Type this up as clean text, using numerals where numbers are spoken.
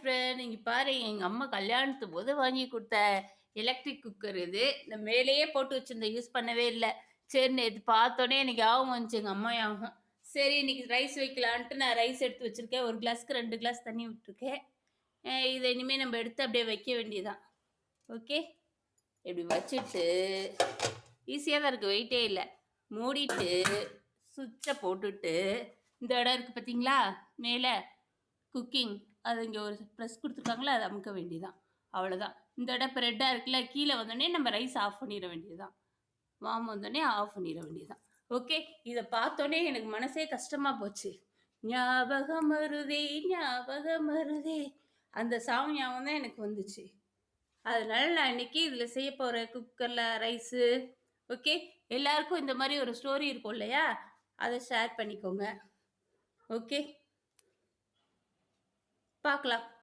Friend. இங்க பாரு எங்க அம்மா கல்யாணத்து போது வாங்கி குடுத்த எலக்ட்ரிக் குக்கர் இது. நான் மேலேயே போட்டு வச்சிருந்தேன். யூஸ் பண்ணவே இல்ல. சரி நேத்து பார்த்தோனே எனக்கு ஞாபகம் வந்துச்சு எங்க அம்மா ஞாபகம். சரி இன்னைக்கு ரைஸ் வைக்கலான்ட்டு நான் ரைஸ் எடுத்து வச்சிருக்கேன். 1 கிளாஸ்க்கு 2 கிளாஸ் தண்ணி விட்டுருக்கேன். இத இனிமே நம்ம எடுத்து அப்படியே வைக்க வேண்டியதுதான். ஓகே. இப்படி வச்சுட்டு ஈஸியா தான் இருக்கு. வெயிட்டே இல்ல. மூடிட்டு சுவிட்ச போட்டுட்டு இந்த இடம் இருக்கு பார்த்தீங்களா? மேல குக்கிங். அது இங்க ஒரு ப்ரெஸ் குடுத்துருக்காங்கல்ல, அத அமுக்க வேண்டியதுதான். அவ்வளோதான். இந்த இடம் இப்ப ரெட்டா இருக்குல்ல, கீழ வந்தோனே நம்ம ரைஸ் ஆஃப் பண்ணிற வேண்டியதுதான். வார்ம் வந்தோனே ஆஃப் பண்ணிற வேண்டியதுதான். ஓகே. இத பார்த்தோனே எனக்கு மனசே கஷ்டமா போச்சு. ஞாபகம் வருதே ஞாபகம் வருதே அந்த சாங் ஞாபகம் தான் எனக்கு வந்துச்சு. அதனால நான் இன்னைக்கு இதில செய்ய போறேன் குக்கர்ல ரைஸு. ஓகே. எல்லாருக்கும் இந்த மாரி ஒரு ஸ்டோரி இருக்கும் இல்லையா? அத ஷேர் பண்ணிக்கோங்க. ஓகே. பார்க்கலாம்.